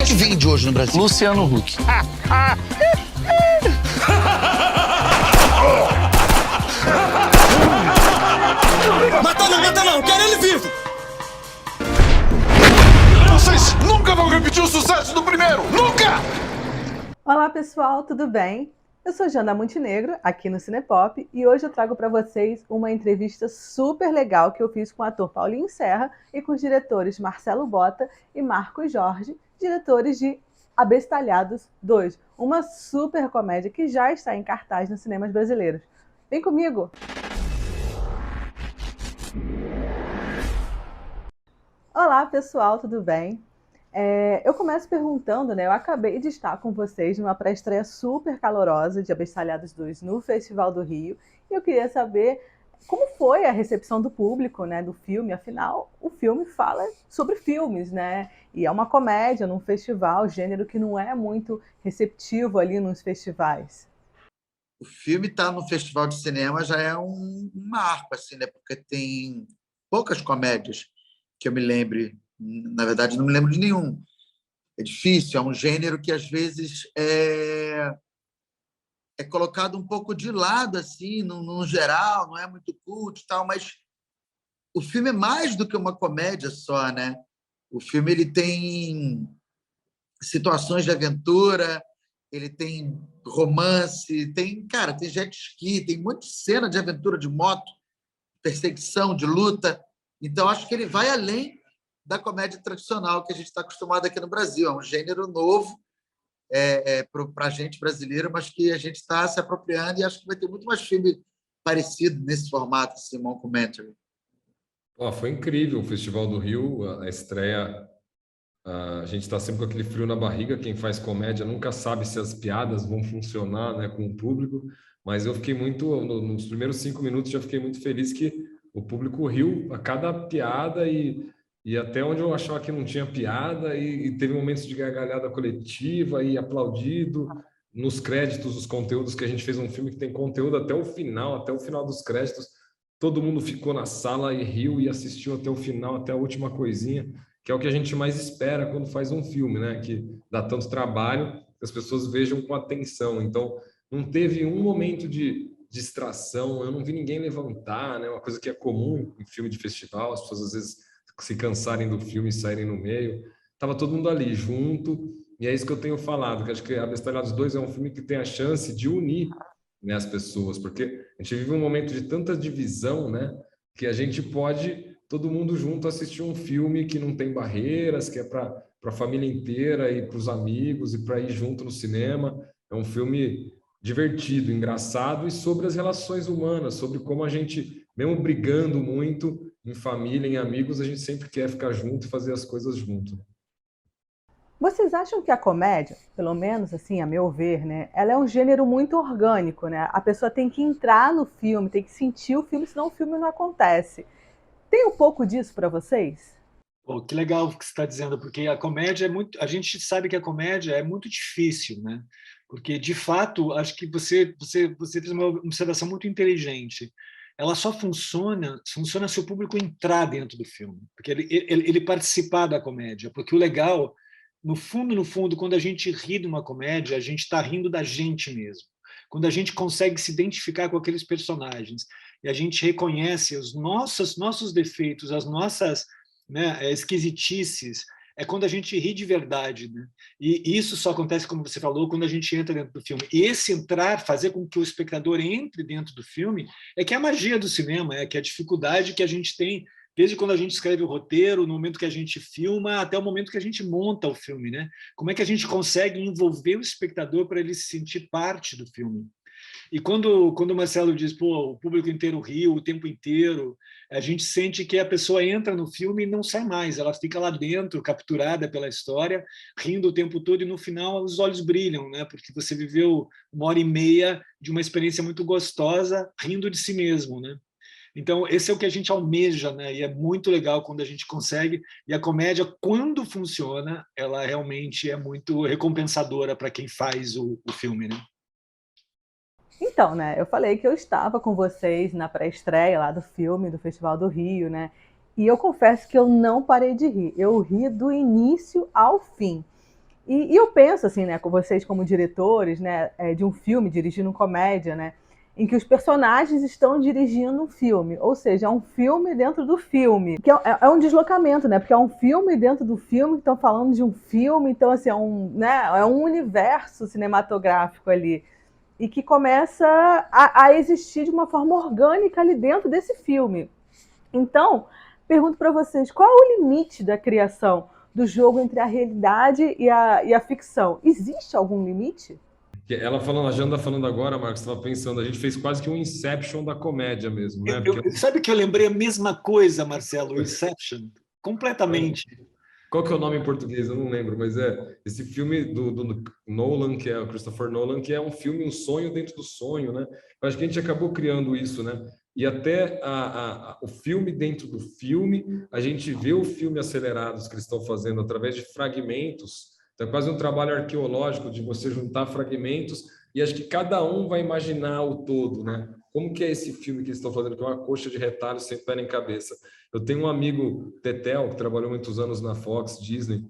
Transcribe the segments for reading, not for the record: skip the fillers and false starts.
que vende hoje no Brasil? Luciano Huck. Mata não, quero ele vivo! Vocês nunca vão repetir o sucesso do primeiro! Nunca! Olá pessoal, tudo bem? Eu sou Jana Montenegro, aqui no Cinepop, e hoje eu trago para vocês uma entrevista super legal que eu fiz com o ator Paulinho Serra e com os diretores Marcelo Bota e Marcos Jorge, diretores de Abestalhados 2, uma super comédia que já está em cartaz nos cinemas brasileiros. Vem comigo! Olá pessoal, tudo bem? Eu começo perguntando, né? Eu acabei de estar com vocês numa pré-estreia super calorosa de Abestalhados 2 no Festival do Rio, e eu queria saber como foi a recepção do público, né, do filme. Afinal, o filme fala sobre filmes, né? E é uma comédia num festival, gênero que não é muito receptivo ali nos festivais. O filme estar no festival de cinema já é um marco, assim, né? Porque tem poucas comédias que eu me lembre. Na verdade, não me lembro de nenhum. É difícil, é um gênero que às vezes é colocado um pouco de lado, assim, no geral, não é muito cult, tal, mas o filme é mais do que uma comédia só, né? O filme ele tem situações de aventura, ele tem romance, tem jet ski, tem muita cena de aventura de moto, perseguição, de luta. Então, acho que ele vai além da comédia tradicional que a gente está acostumado aqui no Brasil. É um gênero novo para a gente brasileiro, mas que a gente está se apropriando, e acho que vai ter muito mais filme parecido nesse formato, assim, mockumentary. Foi incrível o Festival do Rio, a estreia. A gente está sempre com aquele frio na barriga. Quem faz comédia nunca sabe se as piadas vão funcionar, né, com o público, mas eu fiquei nos primeiros 5 minutos já fiquei muito feliz que o público riu a cada piada e até onde eu achava que não tinha piada, e teve momentos de gargalhada coletiva e aplaudido. Nos créditos, os conteúdos, que a gente fez um filme que tem conteúdo até o final dos créditos, todo mundo ficou na sala e riu e assistiu até o final, até a última coisinha, que é o que a gente mais espera quando faz um filme, né? Que dá tanto trabalho, que as pessoas vejam com atenção. Então, não teve um momento de distração, eu não vi ninguém levantar, né? Uma coisa que é comum em filme de festival, as pessoas às vezes se cansarem do filme e saírem no meio. Tava todo mundo ali junto, e é isso que eu tenho falado, que acho que Abestalhados 2 é um filme que tem a chance de unir, né, as pessoas, porque a gente vive um momento de tanta divisão, né, que a gente pode, todo mundo junto, assistir um filme que não tem barreiras, que é para a família inteira e para os amigos e para ir junto no cinema. É um filme divertido, engraçado e sobre as relações humanas, sobre como a gente, mesmo brigando muito, em família, em amigos, a gente sempre quer ficar junto e fazer as coisas junto. Vocês acham que a comédia, pelo menos assim, a meu ver, né, ela é um gênero muito orgânico, né? A pessoa tem que entrar no filme, tem que sentir o filme, senão o filme não acontece. Tem um pouco disso para vocês? Pô, que legal o que você está dizendo, porque a comédia é muito. A gente sabe que a comédia é muito difícil, né? Porque, de fato, acho que você fez uma observação muito inteligente. Ela só funciona se o público entrar dentro do filme, porque ele participar da comédia. Porque o legal, no fundo, quando a gente ri de uma comédia, a gente está rindo da gente mesmo. Quando a gente consegue se identificar com aqueles personagens e a gente reconhece os nossos defeitos, as nossas, né, esquisitices, é quando a gente ri de verdade, né? E isso só acontece, como você falou, quando a gente entra dentro do filme. E esse entrar, fazer com que o espectador entre dentro do filme, é que é a magia do cinema, é que é a dificuldade que a gente tem, desde quando a gente escreve o roteiro, no momento que a gente filma, até o momento que a gente monta o filme, né? Como é que a gente consegue envolver o espectador para ele se sentir parte do filme? E quando o Marcelo diz, pô, o público inteiro riu o tempo inteiro, a gente sente que a pessoa entra no filme e não sai mais, ela fica lá dentro, capturada pela história, rindo o tempo todo, e no final os olhos brilham, né? Porque você viveu 1h30 de uma experiência muito gostosa, rindo de si mesmo, né? Então, esse é o que a gente almeja, né? E é muito legal quando a gente consegue. E a comédia, quando funciona, ela realmente é muito recompensadora para quem faz o filme, né? Então, né, eu falei que eu estava com vocês na pré-estreia lá do filme, do Festival do Rio, né? E eu confesso que eu não parei de rir. Eu ri do início ao fim. E eu penso assim, né, com vocês como diretores, né, de um filme, dirigindo comédia, né, em que os personagens estão dirigindo um filme, ou seja, é um filme dentro do filme, que é um deslocamento, né, porque é um filme dentro do filme, que estão falando de um filme, então assim, é um universo cinematográfico ali, e que começa a existir de uma forma orgânica ali dentro desse filme. Então, pergunto para vocês, qual é o limite da criação do jogo entre a realidade e a ficção? Existe algum limite? Ela falando, a Janda falando agora, Marcos, estava pensando, a gente fez quase que um Inception da comédia mesmo, né? Porque Sabe que eu lembrei a mesma coisa, Marcelo, Inception, completamente. qual que é o nome em português? Eu não lembro, mas é esse filme do Nolan, que é o Christopher Nolan, que é um filme, um sonho dentro do sonho, né? Eu acho que a gente acabou criando isso, né? E até o filme dentro do filme, a gente vê o filme acelerados que eles estão fazendo através de fragmentos. Então, é quase um trabalho arqueológico de você juntar fragmentos e acho que cada um vai imaginar o todo, né? Como que é esse filme que eles estão fazendo, que é uma coxa de retalhos sem pé nem cabeça. Eu tenho um amigo, Tetel, que trabalhou muitos anos na Fox, Disney,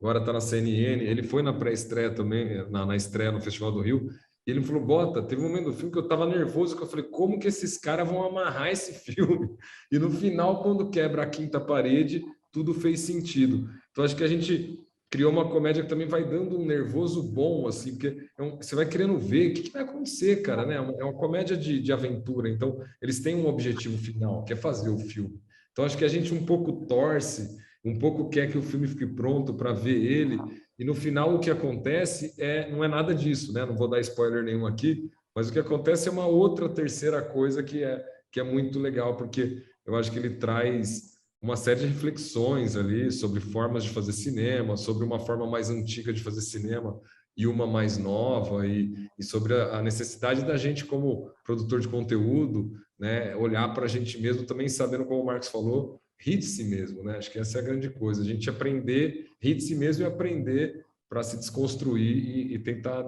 agora está na CNN. Ele foi na pré-estreia também, na estreia no Festival do Rio, e ele me falou, Bota, teve um momento do filme que eu estava nervoso, que eu falei, como que esses caras vão amarrar esse filme? E no final, quando quebra a quinta parede, tudo fez sentido. Então, acho que a gente criou uma comédia que também vai dando um nervoso bom, assim, porque você vai querendo ver o que vai acontecer, cara, né? É uma comédia de aventura, então eles têm um objetivo final, que é fazer o filme. Então, acho que a gente um pouco torce, um pouco quer que o filme fique pronto para ver ele, e no final o que acontece não é nada disso, né? Não vou dar spoiler nenhum aqui, mas o que acontece é uma outra terceira coisa que é muito legal, porque eu acho que ele traz uma série de reflexões ali sobre formas de fazer cinema, sobre uma forma mais antiga de fazer cinema e uma mais nova, e sobre a necessidade da gente, como produtor de conteúdo, né, olhar para a gente mesmo também sabendo, como o Marcos falou, rir de si mesmo, né? Acho que essa é a grande coisa, a gente aprender, rir de si mesmo e aprender para se desconstruir e tentar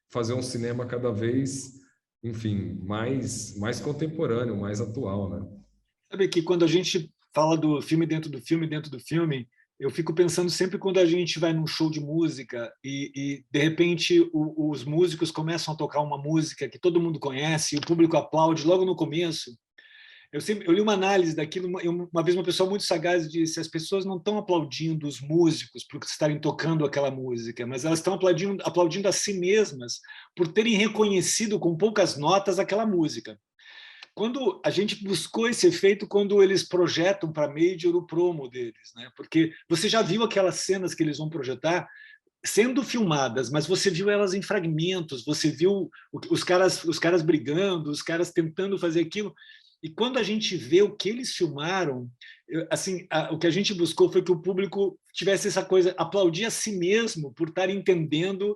fazer um cinema cada vez, enfim, mais contemporâneo, mais atual, né? Sabe que quando a gente fala do filme dentro do filme dentro do filme, eu fico pensando sempre quando a gente vai num show de música e de repente os músicos começam a tocar uma música que todo mundo conhece e o público aplaude logo no começo. Eu li uma análise daquilo, uma vez uma pessoa muito sagaz disse: as pessoas não estão aplaudindo os músicos por estarem tocando aquela música, mas elas estão aplaudindo a si mesmas por terem reconhecido com poucas notas aquela música. Quando a gente buscou esse efeito quando eles projetam para a Major o promo deles, né? Porque você já viu aquelas cenas que eles vão projetar sendo filmadas, mas você viu elas em fragmentos, você viu os caras brigando, os caras tentando fazer aquilo. E quando a gente vê o que eles filmaram, assim, o que a gente buscou foi que o público tivesse essa coisa, aplaudir a si mesmo por estar entendendo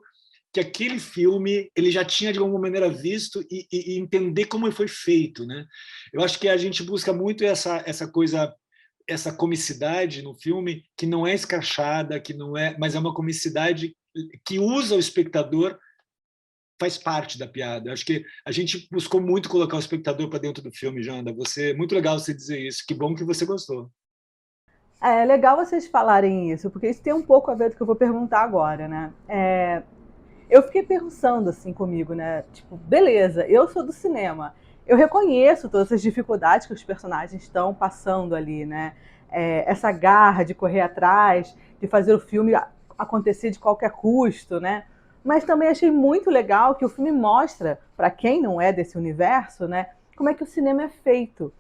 que aquele filme ele já tinha de alguma maneira visto e entender como foi feito, né? Eu acho que a gente busca muito essa coisa, essa comicidade no filme que não é escrachada, que não é, mas é uma comicidade que usa o espectador, faz parte da piada. Eu acho que a gente buscou muito colocar o espectador para dentro do filme, Janda. Você, muito legal você dizer isso. Que bom que você gostou. É legal vocês falarem isso, porque isso tem um pouco a ver com o que eu vou perguntar agora, né? Eu fiquei pensando assim comigo, né? Tipo, beleza, eu sou do cinema. Eu reconheço todas as dificuldades que os personagens estão passando ali, né? Essa garra de correr atrás, de fazer o filme acontecer de qualquer custo, né? Mas também achei muito legal que o filme mostra, para quem não é desse universo, né? Como é que o cinema é feito.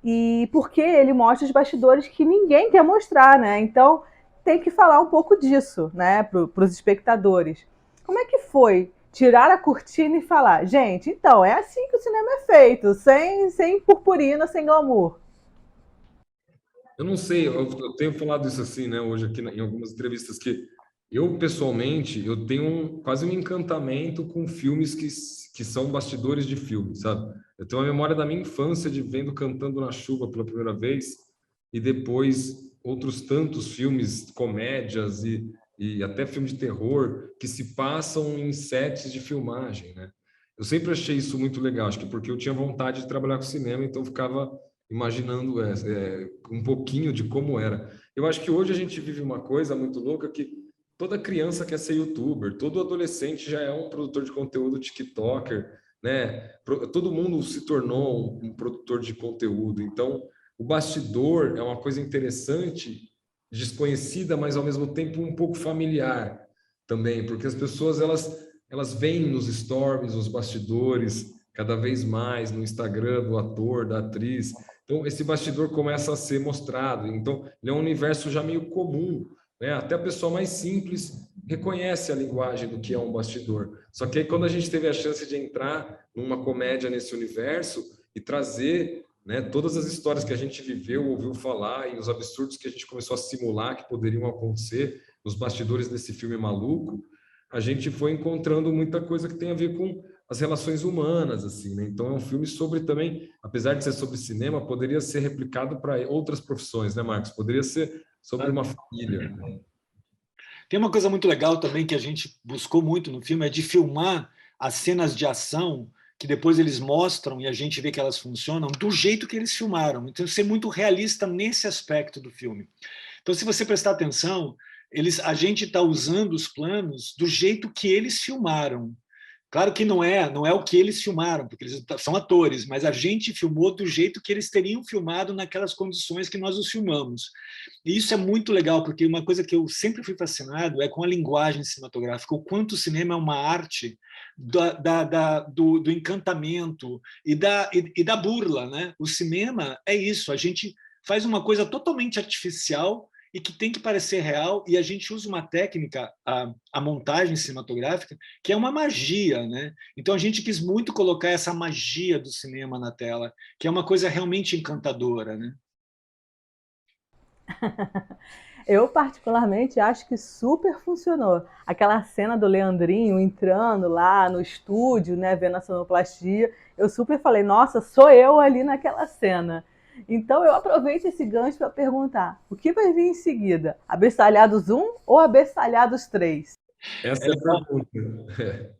E porque ele mostra os bastidores que ninguém quer mostrar, né? Então tem que falar um pouco disso, né? Para os espectadores. Como é que foi tirar a cortina e falar, gente, então, é assim que o cinema é feito, sem purpurina, sem glamour? Eu não sei, eu tenho falado isso assim, né, hoje aqui em algumas entrevistas, que eu, pessoalmente, eu tenho quase um encantamento com filmes que são bastidores de filme, sabe? Eu tenho uma memória da minha infância de vendo Cantando na Chuva pela primeira vez e depois outros tantos filmes, comédias e até filme de terror que se passam em sets de filmagem, né? Eu sempre achei isso muito legal, acho que porque eu tinha vontade de trabalhar com cinema, então eu ficava imaginando um pouquinho de como era. Eu acho que hoje a gente vive uma coisa muito louca que toda criança quer ser youtuber, todo adolescente já é um produtor de conteúdo TikToker, né? Todo mundo se tornou um produtor de conteúdo. Então, o bastidor é uma coisa interessante, desconhecida, mas ao mesmo tempo um pouco familiar também, porque as pessoas elas veem nos stories, os bastidores, cada vez mais no Instagram do ator, da atriz. Então, esse bastidor começa a ser mostrado. Então, ele é um universo já meio comum, né? Até a pessoa mais simples reconhece a linguagem do que é um bastidor. Só que aí, quando a gente teve a chance de entrar numa comédia nesse universo e trazer, né, todas as histórias que a gente viveu, ouviu falar e os absurdos que a gente começou a simular que poderiam acontecer nos bastidores desse filme maluco, a gente foi encontrando muita coisa que tem a ver com as relações humanas, assim, né? Então é um filme sobre também, apesar de ser sobre cinema, poderia ser replicado para outras profissões, né, Marcos? Poderia ser sobre uma família. Tem uma coisa muito legal também que a gente buscou muito no filme, é de filmar as cenas de ação que depois eles mostram e a gente vê que elas funcionam do jeito que eles filmaram. Então, ser muito realista nesse aspecto do filme. Então, se você prestar atenção, a gente está usando os planos do jeito que eles filmaram. Claro que não é o que eles filmaram, porque eles são atores, mas a gente filmou do jeito que eles teriam filmado naquelas condições que nós os filmamos. E isso é muito legal, porque uma coisa que eu sempre fui fascinado é com a linguagem cinematográfica, o quanto o cinema é uma arte do encantamento e da burla, né? O cinema é isso, a gente faz uma coisa totalmente artificial e que tem que parecer real, e a gente usa uma técnica, a montagem cinematográfica, que é uma magia, né? Então a gente quis muito colocar essa magia do cinema na tela, que é uma coisa realmente encantadora, né? Eu, particularmente, acho que super funcionou. Aquela cena do Leandrinho entrando lá no estúdio, né, vendo a sonoplastia, eu super falei, nossa, sou eu ali naquela cena. Então eu aproveito esse gancho para perguntar, o que vai vir em seguida? Abestalhados 1 ou Abestalhados 3? Essa é a pergunta.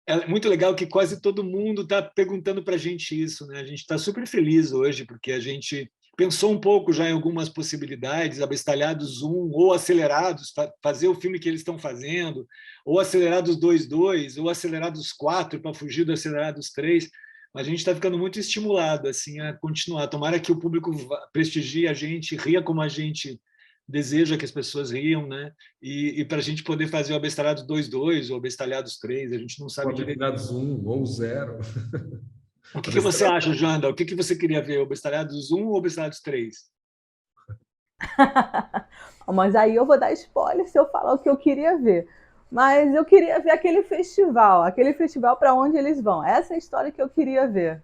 É muito legal que quase todo mundo está perguntando para a gente isso, né? A gente está super feliz hoje, porque a gente pensou um pouco já em algumas possibilidades, Abestalhados 1 ou Acelerados, fazer o filme que eles estão fazendo, ou Acelerados 2.2, ou Acelerados 4, para fugir do Acelerados 3. A gente está ficando muito estimulado assim, a continuar. Tomara que o público prestigie a gente, ria como a gente deseja que as pessoas riam, né? E para a gente poder fazer o Abestalhados 2.2 ou Abestalhados 3, a gente não sabe direito. Abestalhados 1 ou 0. O que você acha, Janda? O que você queria ver? O Abestalhados 1 ou Abestalhados 3? Mas aí eu vou dar spoiler se eu falar o que eu queria ver. Mas eu queria ver aquele festival para onde eles vão. Essa é a história que eu queria ver.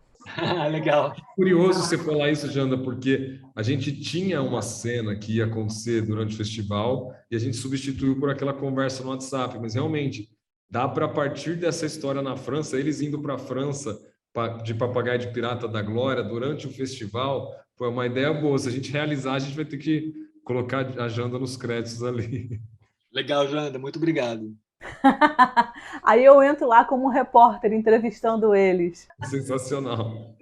Legal. Curioso você falar isso, Janda, porque a gente tinha uma cena que ia acontecer durante o festival e a gente substituiu por aquela conversa no WhatsApp, mas realmente dá para, a partir dessa história na França, eles indo para a França de Papagaio de Pirata da Glória durante o festival, foi uma ideia boa. Se a gente realizar, a gente vai ter que colocar a Janda nos créditos ali. Legal, Janda, muito obrigado. Aí eu entro lá como repórter entrevistando eles. Sensacional.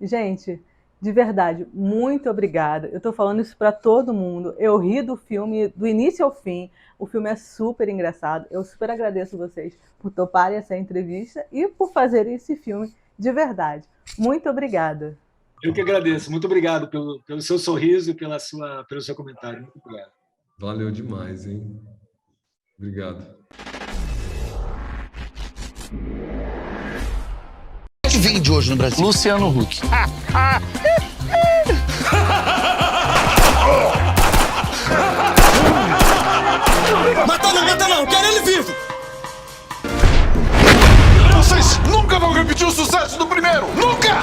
Gente, de verdade, muito obrigada. Eu tô falando isso para todo mundo. Eu ri do filme do início ao fim. O filme é super engraçado. Eu super agradeço vocês por toparem essa entrevista e por fazerem esse filme de verdade. Muito obrigada. Eu que agradeço. Muito obrigado pelo seu sorriso e pelo seu comentário. Muito obrigado. Valeu demais, hein? Obrigado. Que vende hoje no Brasil? Luciano Huck. Mata não, quero ele vivo! Vocês nunca vão repetir o sucesso do primeiro! Nunca!